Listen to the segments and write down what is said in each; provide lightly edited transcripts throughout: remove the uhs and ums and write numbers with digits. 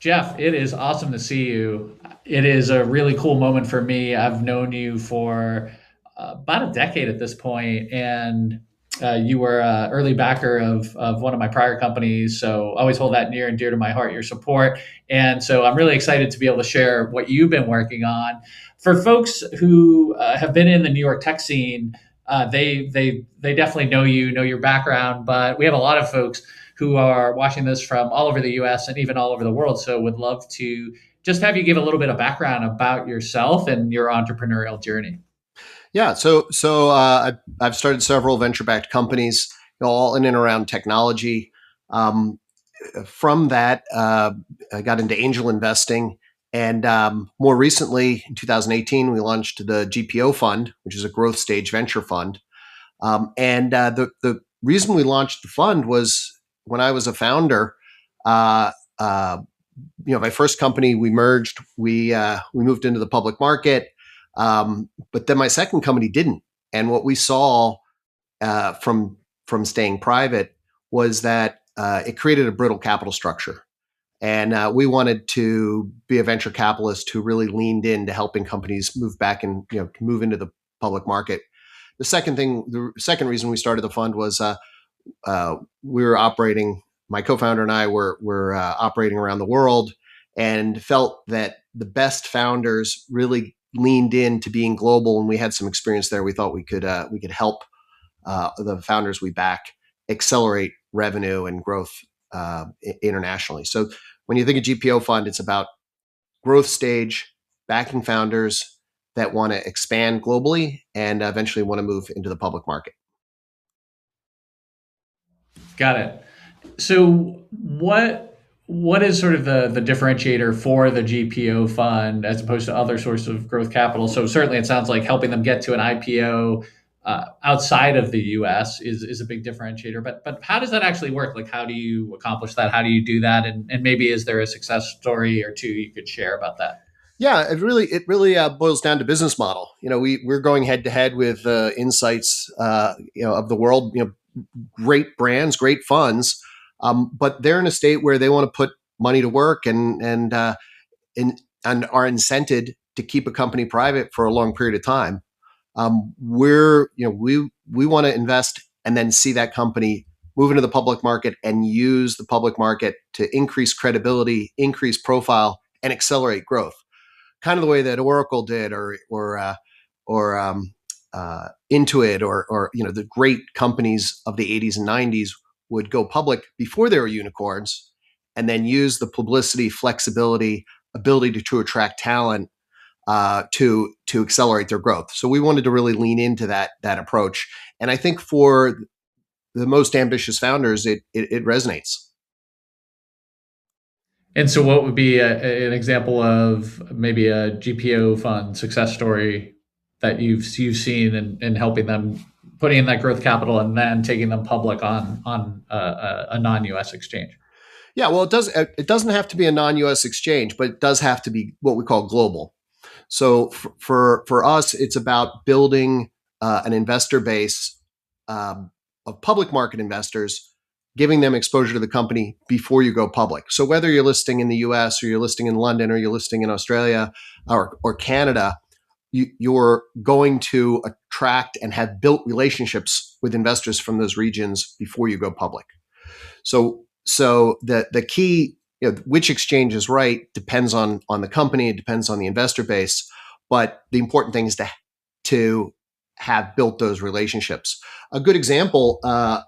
Jeff, it is awesome to see you. It is a really cool moment for me. I've known you for about a decade at this point, and you were an early backer of one of my prior companies. So I always hold that near and dear to my heart, your support. And so I'm really excited to be able to share what you've been working on. For folks who have been in the New York tech scene, they definitely know you, know your background, but we have a lot of folks who are watching this from all over the US and even all over the world. So would love to just have you give a little bit of background about yourself and your entrepreneurial journey. Yeah, I've started several venture-backed companies, all in and around technology. Um, from that, I got into angel investing, and more recently, in 2018, we launched the GPO Fund, which is a growth stage venture fund. And the reason we launched the fund was when I was a founder. Uh, uh, my first company, we merged, we moved into the public market, but then my second company didn't. And what we saw from staying private was that it created a brittle capital structure. And we wanted to be a venture capitalist who really leaned into helping companies move back and move into the public market. The second reason we started the fund was we were operating. My co-founder and I were operating around the world, and felt that the best founders really leaned into being global, and we had some experience there. We thought we could help the founders we back accelerate revenue and growth internationally. So when you think of GPO fund, it's about growth stage, backing founders that want to expand globally and eventually want to move into the public market. Got it. So what is sort of the differentiator for the GPO fund as opposed to other sources of growth capital? So certainly it sounds like helping them get to an IPO outside of the US is a big differentiator. But how does that actually work? Like how do you accomplish that? How do you do that? And maybe is there a success story or two you could share about that? Yeah, it really boils down to business model. We're going head to head with insights, of the world. Great brands, great funds, but they're in a state where they want to put money to work and are incented to keep a company private for a long period of time. We want to invest and then see that company move into the public market and use the public market to increase credibility, increase profile, and accelerate growth, kind of the way that Oracle did, or Intuit, or the great companies of the 80s and 90s would go public before they were unicorns, and then use the publicity, flexibility, ability to attract talent to accelerate their growth. So we wanted to really lean into that approach, and I think for the most ambitious founders, it resonates. And so what would be an example of maybe a GPO fund success story that you've seen in helping them putting in that growth capital and then taking them public on a non-US exchange? Yeah, well, it doesn't have to be a non-US exchange, but it does have to be what we call global. So for us, it's about building an investor base of public market investors, giving them exposure to the company before you go public. So whether you're listing in the US or you're listing in London or you're listing in Australia or Canada, you're going to attract and have built relationships with investors from those regions before you go public. So the key, which exchange is right, depends on the company. It depends on the investor base, but the important thing is to have built those relationships. A good example, I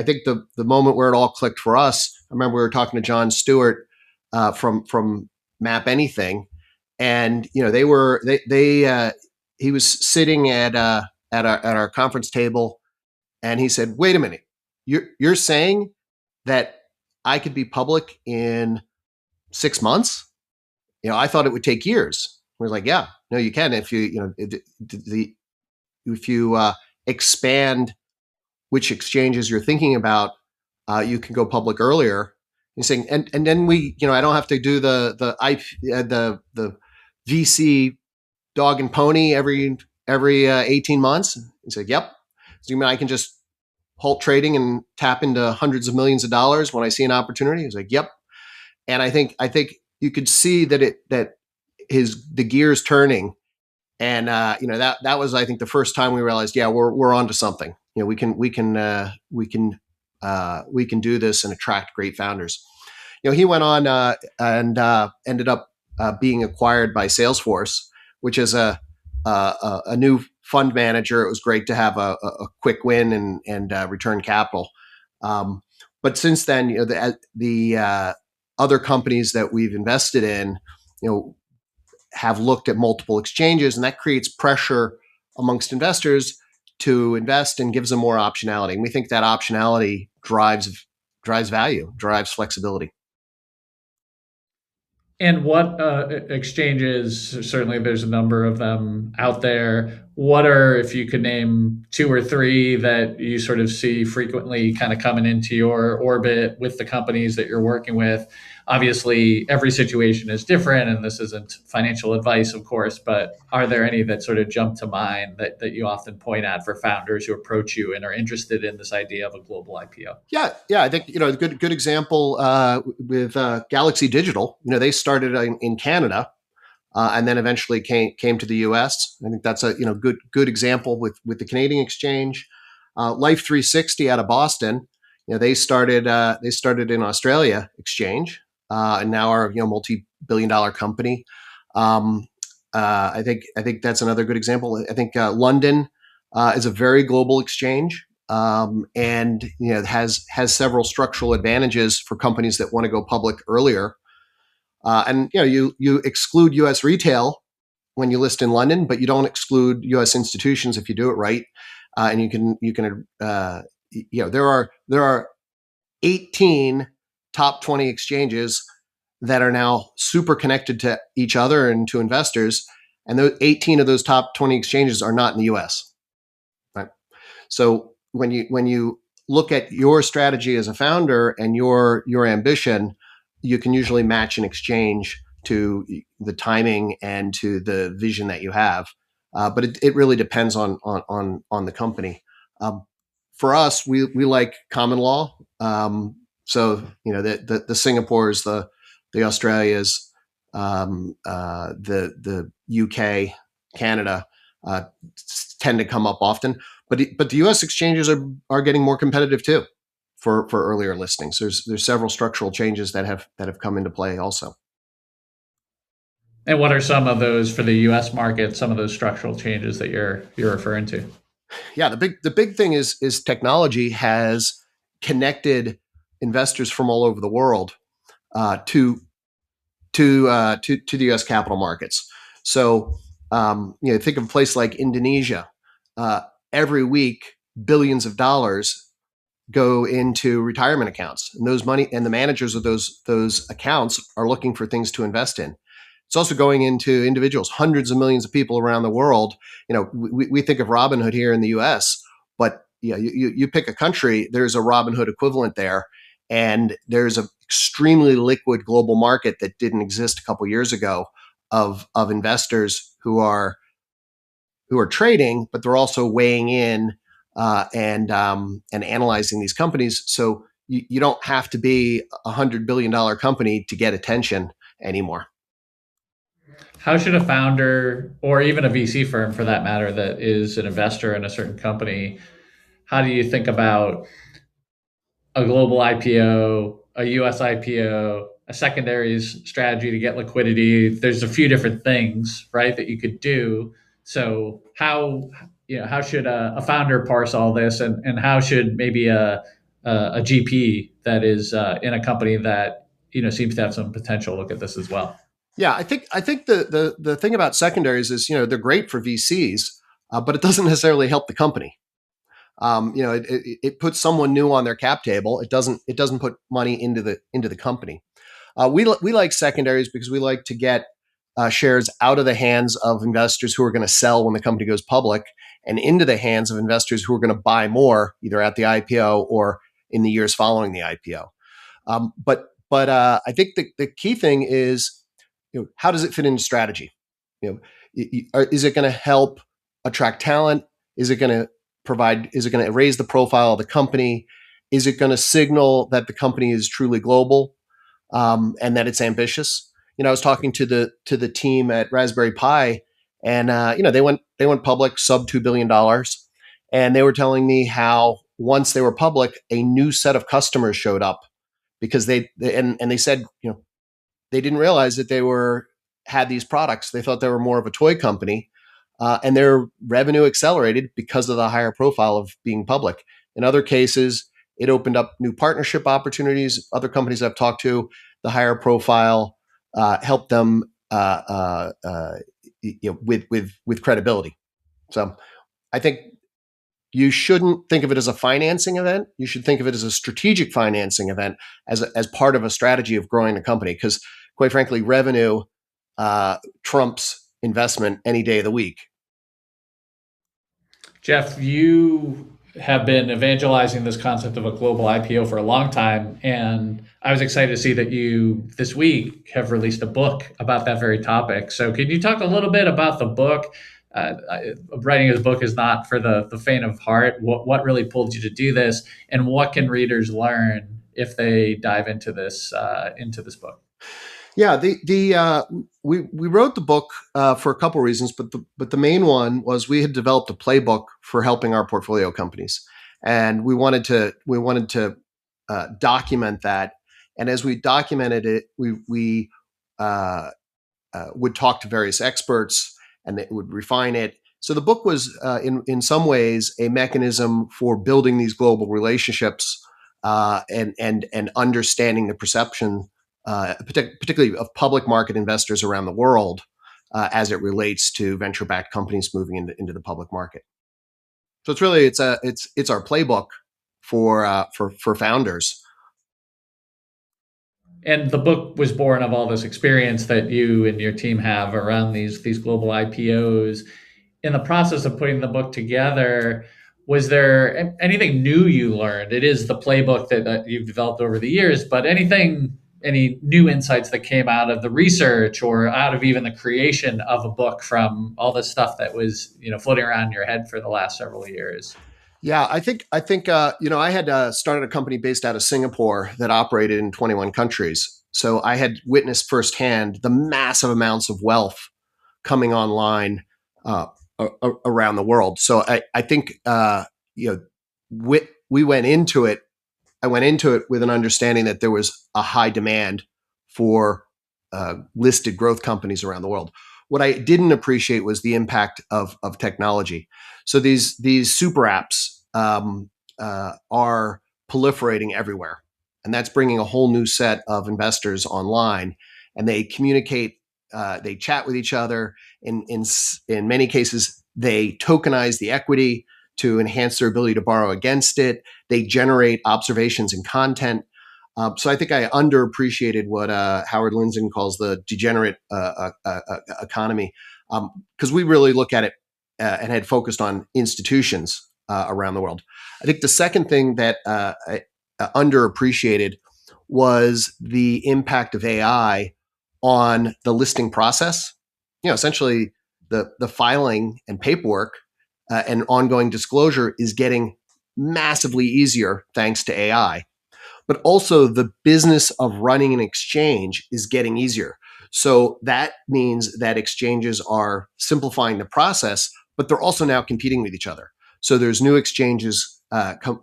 think the moment where it all clicked for us. I remember we were talking to John Stewart from MapAnything, and he was sitting at our conference table, and he said, "Wait a minute, you're saying that I could be public in 6 months? I thought it would take years." We're like, "Yeah, no, you can if you expand which exchanges you're thinking about, you can go public earlier." He's saying, and then I don't have to do the VC dog and pony every 18 months. He said, "Yep." So you mean I can just halt trading and tap into hundreds of millions of dollars when I see an opportunity? He's like, "Yep." And I think you could see that the gears turning, and that was, I think, the first time we realized, yeah, we're onto something. We can do this and attract great founders. He went on and ended up being acquired by Salesforce, which is a new fund manager. It was great to have a quick win and return capital. Um, but since then, the other companies that we've invested in, have looked at multiple exchanges, and that creates pressure amongst investors to invest and gives them more optionality. And we think that optionality drives value, drives flexibility. And what exchanges, certainly there's a number of them out there. What are, if you could name two or three that you sort of see frequently kind of coming into your orbit with the companies that you're working with? Obviously, every situation is different, and this isn't financial advice, of course, but are there any that sort of jump to mind that you often point at for founders who approach you and are interested in this idea of a global IPO? Yeah. I think a good example with Galaxy Digital. They started in Canada and then eventually came to the U.S. I think that's a good example with the Canadian exchange. Life 360 out of Boston. They started in Australia exchange and now are multi-billion-dollar company. Um, I think that's another good example. I think London is a very global exchange. And has several structural advantages for companies that want to go public earlier. And you exclude U.S. retail when you list in London, but you don't exclude U.S. institutions if you do it right. And you can there are 18 top 20 exchanges that are now super connected to each other and to investors, and those 18 of those top 20 exchanges are not in the U.S. Right? So when you look at your strategy as a founder and your ambition, you can usually match an exchange to the timing and to the vision that you have. But it really depends on the company. Um, for us, we like common law. So the Singapores, the Australias, the UK, Canada uh, tend to come up often. But the U.S. exchanges are getting more competitive too for earlier listings. There's several structural changes that have come into play also. And what are some of those for the U.S. market? Some of those structural changes that you're referring to? Yeah, the big thing is technology has connected investors from all over the world to to the U.S. capital markets. So think of a place like Indonesia. Uh, every week, billions of dollars go into retirement accounts, and those money and the managers of those accounts are looking for things to invest in. It's also going into individuals, hundreds of millions of people around the world. We think of Robinhood here in the U.S., but you pick a country, there's a Robinhood equivalent there, and there's an extremely liquid global market that didn't exist a couple years ago of investors who are trading, but they're also weighing in and analyzing these companies. So you don't have to be $100 billion company to get attention anymore. How should a founder or even a VC firm for that matter that is an investor in a certain company, how do you think about a global IPO, a US IPO, a secondaries strategy to get liquidity? There's a few different things, right, that you could do. So how should a founder parse all this, and how should maybe a GP that is in a company that seems to have some potential look at this as well? Yeah, I think the thing about secondaries is they're great for VCs, but it doesn't necessarily help the company. It puts someone new on their cap table. It doesn't put money into the company. We like secondaries because we like to get shares out of the hands of investors who are going to sell when the company goes public, and into the hands of investors who are going to buy more either at the IPO or in the years following the IPO. But I think the key thing is, how does it fit into strategy? Is it going to help attract talent? Is it going to provide? Is it going to raise the profile of the company? Is it going to signal that the company is truly global? and that it's ambitious. I was talking to the team at Raspberry Pi, and they went public sub $2 billion, and they were telling me how once they were public, a new set of customers showed up because and they said they didn't realize that they had these products. They thought they were more of a toy company, and their revenue accelerated because of the higher profile of being public. In other cases, it opened up new partnership opportunities. Other companies I've talked to, the higher profile helped them with credibility. So I think you shouldn't think of it as a financing event. You should think of it as a strategic financing event as part of a strategy of growing the company. Because quite frankly, revenue trumps investment any day of the week. Jeff, you have been evangelizing this concept of a global IPO for a long time, and I was excited to see that you this week have released a book about that very topic. So, can you talk a little bit about the book? Writing a book is not for the faint of heart. What really pulled you to do this, and what can readers learn if they dive into this book? Yeah, we wrote the book for a couple of reasons, but the main one was we had developed a playbook for helping our portfolio companies, and we wanted to document that. And as we documented it, we would talk to various experts, and it would refine it. So the book was, in some ways, a mechanism for building these global relationships and understanding the perception, particularly of public market investors around the world, as it relates to venture-backed companies moving into the public market. So it's our playbook for founders. And the book was born of all this experience that you and your team have around these global IPOs. In the process of putting the book together, was there anything new you learned? It is the playbook that you've developed over the years, but any new insights that came out of the research or out of even the creation of a book from all the stuff that was floating around in your head for the last several years? Yeah, I think I had started a company based out of Singapore that operated in 21 countries. So I had witnessed firsthand the massive amounts of wealth coming online around the world. So I think we went into it. I went into it with an understanding that there was a high demand for listed growth companies around the world. What I didn't appreciate was the impact of technology. So these super apps are proliferating everywhere, and that's bringing a whole new set of investors online. And they communicate, they chat with each other. In many cases, they tokenize the equity to enhance their ability to borrow against it. They generate observations and content. So I think I underappreciated what Howard Lindzen calls the degenerate economy, because we really look at it and had focused on institutions around the world. I think the second thing that I underappreciated was the impact of AI on the listing process. Essentially, the filing and paperwork and ongoing disclosure is getting massively easier thanks to AI. But also the business of running an exchange is getting easier. So that means that exchanges are simplifying the process, but they're also now competing with each other. So there's new exchanges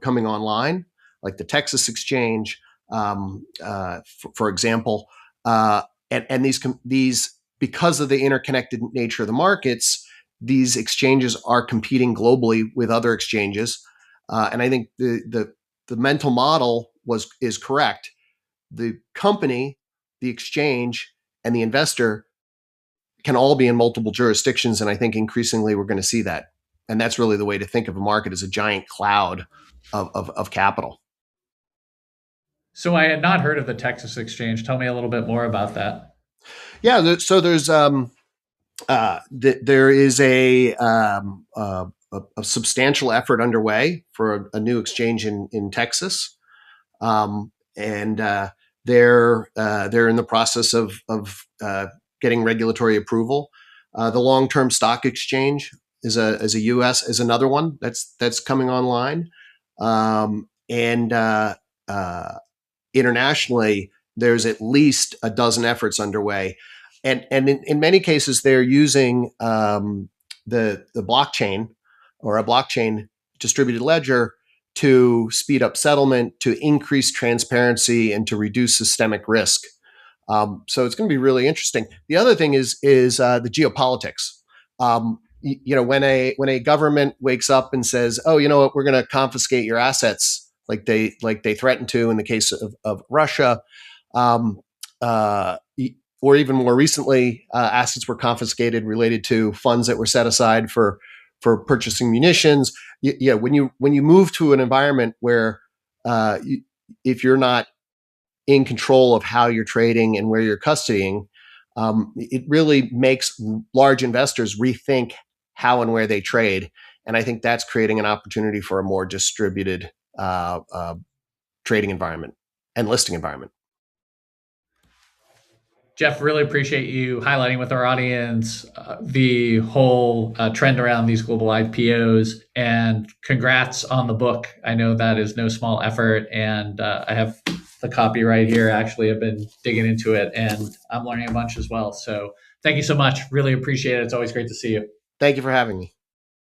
coming online, like the Texas exchange, for example, and these because of the interconnected nature of the markets, these exchanges are competing globally with other exchanges, and I think the mental model is correct. The company, the exchange, and the investor can all be in multiple jurisdictions, and I think increasingly we're going to see that. And that's really the way to think of a market, as a giant cloud of capital. So I had not heard of the Texas Exchange. Tell me a little bit more about that. Yeah, so there is a substantial effort underway for a new exchange in Texas, and they're in the process of getting regulatory approval. The long-term stock exchange is a US is another one that's coming online, and internationally, there's at least a dozen efforts underway. And in many cases, they're using the blockchain or a blockchain distributed ledger to speed up settlement, to increase transparency, and to reduce systemic risk. So it's going to be really interesting. The other thing is the geopolitics. When a government wakes up and says, "Oh, you know what, we're going to confiscate your assets," like they threatened to in the case of Russia, um, uh, or even more recently, assets were confiscated related to funds that were set aside for purchasing munitions. When you move to an environment where if you're not in control of how you're trading and where you're custodying, it really makes large investors rethink how and where they trade. And I think that's creating an opportunity for a more distributed trading environment and listing environment. Jeff, really appreciate you highlighting with our audience the whole trend around these global IPOs, and congrats on the book. I know that is no small effort, and I have the copy right here. Actually, I've been digging into it, and I'm learning a bunch as well. So thank you so much. Really appreciate it. It's always great to see you. Thank you for having me.